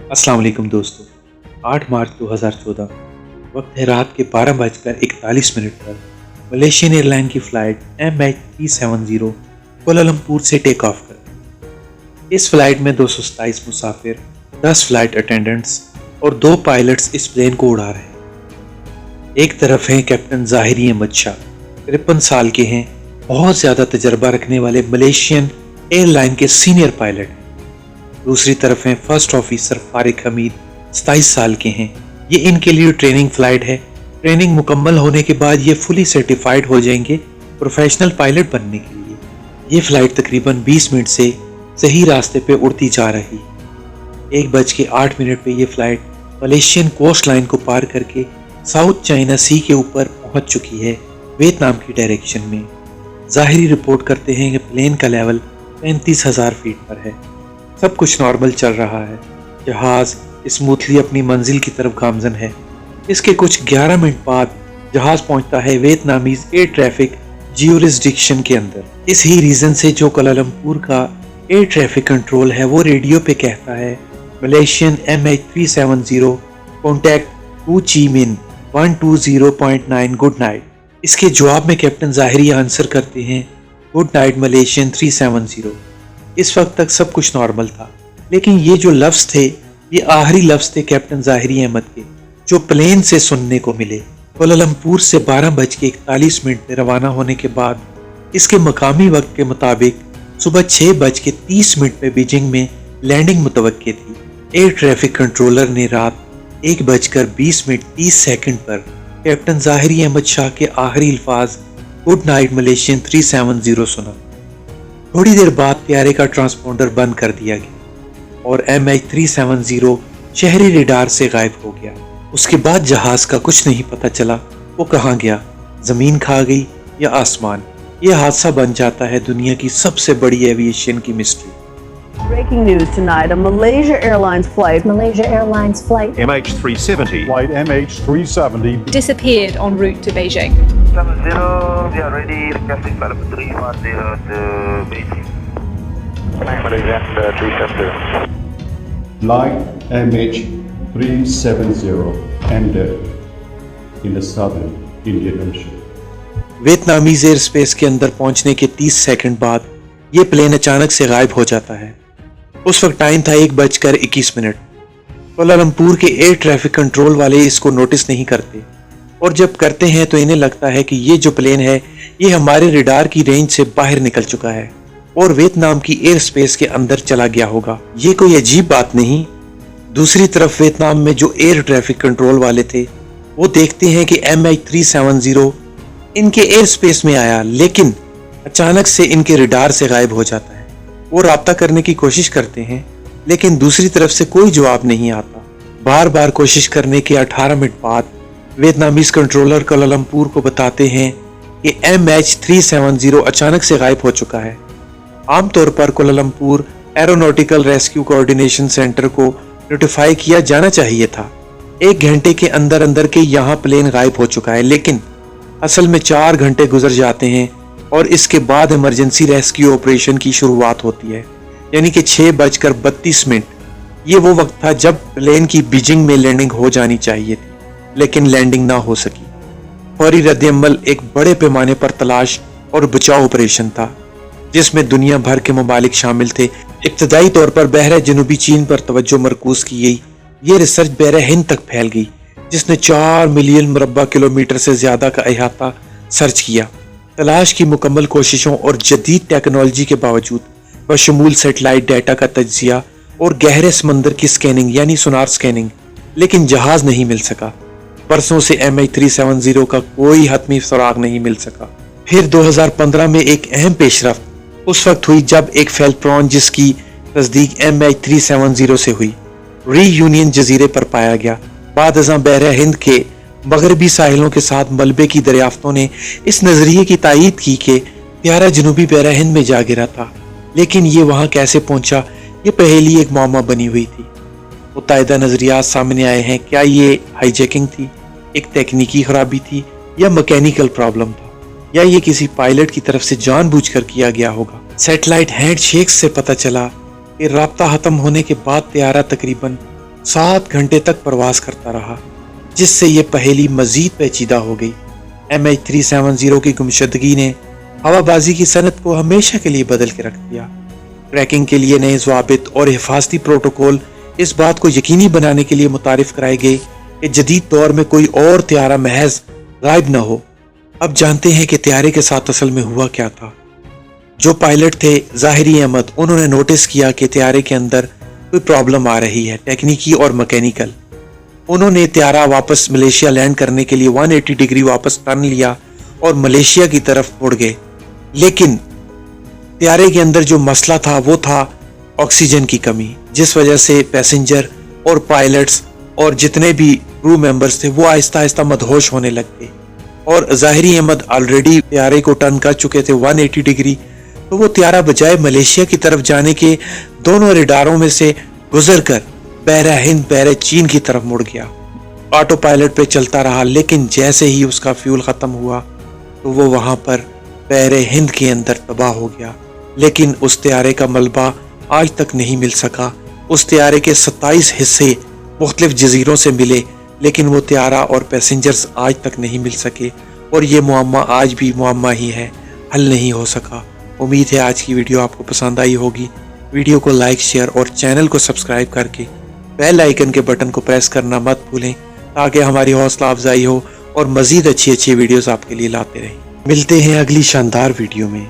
अस्सलाम वालेकुम दोस्तों। 8 मार्च 2014 वक्त है रात के 12:41 पर मलेशियन एयरलाइन की फ़्लाइट MH370 कोलालमपुर से टेक ऑफ कर। इस फ्लाइट में 227 मुसाफिर, 10 फ्लाइट अटेंडेंट्स और 2 पायलट्स इस प्लेन को उड़ा रहे हैं। एक तरफ हैं कैप्टन ज़ाहिरी अहमद शाह, 53 साल के हैं, बहुत ज़्यादा तजर्बा रखने वाले मलेशियन एयरलाइन के सीनियर पायलट हैं। दूसरी तरफ हैं फर्स्ट ऑफिसर फारिक हमीद, 27 साल के हैं। ये इनके लिए ट्रेनिंग फ्लाइट है। ट्रेनिंग मुकम्मल होने के बाद ये फुली सर्टिफाइड हो जाएंगे प्रोफेशनल पायलट बनने के लिए। ये फ्लाइट तकरीबन 20 मिनट से सही रास्ते पे उड़ती जा रही। 1:08 पे ये फ्लाइट मलेशियन कोस्ट लाइन को पार करके साउथ चाइना सी के ऊपर पहुंच चुकी है, वियतनाम की डायरेक्शन में। ज़ाहिरी रिपोर्ट करते हैं कि प्लेन का लेवल 35,000 फीट पर है। सब कुछ नॉर्मल चल रहा है। जहाज़ स्मूथली अपनी मंजिल की तरफ गामजन है। इसके कुछ 11 मिनट बाद जहाज़ पहुंचता है वियतनामीज एयर ट्रैफिक ज्यूरिसडिक्शन के अंदर। इस ही रीज़न से जो कोलालमपुर का एयर ट्रैफिक कंट्रोल है वो रेडियो पे कहता है मलेशियन MH370 कॉन्टैक्ट हू ची मिन 120.9 गुड नाइट। इसके जवाब में कैप्टन ज़ाहिरी आंसर करते हैं गुड नाइट मलेशियन 370। इस वक्त तक सब कुछ नॉर्मल था, लेकिन ये जो लफ्ज़ थे ये आखिरी लफ्ज़ थे कैप्टन ज़ाहिरी अहमद के जो प्लेन से सुनने को मिले। कोलालमपुर से 12:41 पे रवाना होने के बाद इसके मकामी वक्त के मुताबिक सुबह 6:30 पे बीजिंग में लैंडिंग मुतवक्के थी। एयर ट्रैफिक कंट्रोलर ने रात 1:20:30 पर कैप्टन ज़ाहिरी अहमद शाह के आखिरी अल्फाज गुड नाइट मलेशियन 370 सुना। थोड़ी देर बाद त्यारे का ट्रांसपोंडर बंद कर दिया गया और MH370 शहरी रेडार से गायब हो गया। उसके बाद जहाज का कुछ नहीं पता चला वो कहाँ गया, जमीन खा गई या आसमान। यह हादसा बन जाता है दुनिया की सबसे बड़ी एविएशन की mystery. Breaking news tonight, a Malaysia Airlines flight MH370 Flight MH370 disappeared en route to Beijing. 70, we are ready, requesting flight number 310 to Beijing. Malaysia 370. Flight MH370 ended in the southern Indian Ocean. Vietnamese air space के अंदर पहुंचने के 30 second बाद ये plane अचानक से गायब हो जाता है। उस वक्त टाइम था 1:21। कोलालमपुर के एयर ट्रैफिक कंट्रोल वाले इसको नोटिस नहीं करते और जब करते हैं तो इन्हें लगता है कि ये जो प्लेन है ये हमारे रेडार की रेंज से बाहर निकल चुका है और वियतनाम की एयर स्पेस के अंदर चला गया होगा। ये कोई अजीब बात नहीं। दूसरी तरफ वियतनाम में जो एयर ट्रैफिक कंट्रोल वाले थे वो देखते हैं कि MH370 इनके एयर स्पेस में आया, लेकिन अचानक से इनके रेडार से गायब हो जाता है। वो राब्ता करने की कोशिश करते हैं, लेकिन दूसरी तरफ से कोई जवाब नहीं आता। बार बार कोशिश करने के 18 मिनट बाद वियतनामीज कंट्रोलर कोलालमपुर को बताते हैं कि MH370 अचानक से गायब हो चुका है। आमतौर पर Kuala Lumpur aeronautical rescue coordination centre को नोटिफाई किया जाना चाहिए था। 1 घंटे के अंदर अंदर के यहाँ प्लेन गायब हो चुका है, लेकिन असल में 4 घंटे गुजर जाते हैं और इसके बाद इमरजेंसी रेस्क्यू ऑपरेशन की शुरुआत होती है, यानी कि 6:32। ये वो वक्त था जब प्लेन की बीजिंग में लैंडिंग हो जानी चाहिए थी, लेकिन लैंडिंग ना हो सकी। फौरी रद्द-ए-अमल एक बड़े पैमाने पर तलाश और बचाव ऑपरेशन था जिसमें दुनिया भर के ममालिक शामिल थे। इब्तदाई तौर पर बहरा जनूबी चीन पर तवज्जो मरकूज की गई। ये रिसर्च बहरा हिंद तक फैल गई जिसने 4 मिलियन मुरब्बा किलोमीटर से ज्यादा का अहाता सर्च किया। तलाश की मुकम्मल कोशिशों और जदीद टेक्नोलॉजी के बावजूद बशमूल सेटेलाइट डाटा का तज्जिया और गहरे समंदर की स्कैनिंग यानी सोनार स्कैनिंग, लेकिन जहाज नहीं मिल सका। बरसों से MH370 का कोई हतमी सुराग नहीं मिल सका। फिर 2015 में एक अहम पेशरफ्त उस वक्त हुई जब एक फेल्ट्रॉन जिसकी तस्दीक MH370 से हुई रीयूनियन जजीरे पर पाया गया। बाद अज़ां बहरा हिंद के मगरबी साहिलों के साथ मलबे की दरियाफ्तों ने इस नजरिए की तायीद की कि त्यारा जनूबी बहरा हिंद में जा गिरा था, लेकिन ये वहां कैसे पहुंचा ये पहेली एक मामा बनी हुई थी। मुत्ताहिदा नजरियात सामने आए हैं। क्या ये हाईजैकिंग थी, एक तकनीकी खराबी थी या मैकेनिकल प्रॉब्लम था, या ये किसी पायलट की तरफ से जानबूझकर किया गया होगा। सैटेलाइट हैंडशेक से पता चला कि राब्ता खत्म होने के बाद त्यारा तकरीबन 7 گھنٹے تک پرواز کرتا رہا، جس سے یہ پہیلی مزید پیچیدہ ہو گئی۔ MH370 کی گمشدگی نے ہوا بازی کی صنعت کو ہمیشہ کے لیے بدل کے رکھ دیا۔ ٹریکنگ کے لیے نئے ضوابط اور حفاظتی پروٹوکول اس بات کو یقینی بنانے کے لیے متعارف کرائے گئے کہ جدید دور میں کوئی اور طیارہ محض غائب نہ ہو۔ اب جانتے ہیں کہ طیارے کے ساتھ اصل میں ہوا کیا تھا۔ جو پائلٹ تھے ظاہری احمد، انہوں نے نوٹس کیا کہ طیارے کے اندر کوئی پرابلم آ رہی ہے، ٹیکنیکی اور مکینیکل۔ انہوں نے طیارہ واپس ملیشیا لینڈ کرنے کے لیے 180 ڈگری واپس ٹرن لیا اور ملیشیا کی طرف مڑ گئے، لیکن طیارے کے اندر جو مسئلہ تھا وہ تھا آکسیجن کی کمی، جس وجہ سے پیسنجر اور پائلٹس اور جتنے بھی کرو ممبرز تھے وہ آہستہ آہستہ مدہوش ہونے لگ گئے۔ اور ظاہری احمد آلریڈی طیارے کو ٹرن کر چکے تھے 180 ڈگری، تو وہ طیارہ بجائے ملیشیا کی طرف جانے کے دونوں ریڈاروں میں سے گزر کر بحر ہند بحر چین کی طرف مڑ گیا۔ آٹو پائلٹ پہ چلتا رہا، لیکن جیسے ہی اس کا فیول ختم ہوا تو وہ وہاں پر بحر ہند کے اندر تباہ ہو گیا۔ لیکن اس طیارے کا ملبہ آج تک نہیں مل سکا۔ اس طیارے کے 27 حصے مختلف جزیروں سے ملے، لیکن وہ طیارہ اور پیسنجرز آج تک نہیں مل سکے، اور یہ معمہ آج بھی معمہ ہی ہے، حل نہیں ہو سکا۔ امید ہے آج کی ویڈیو آپ کو پسند آئی ہوگی۔ ویڈیو کو لائک، شیئر اور چینل کو سبسکرائب کر کے بیل آئیکن کے بٹن کو پریس کرنا مت بھولیں، تاکہ ہماری حوصلہ افزائی ہو اور مزید اچھی ویڈیوز آپ کے لیے لاتے رہیں۔ ملتے ہیں اگلی شاندار ویڈیو میں۔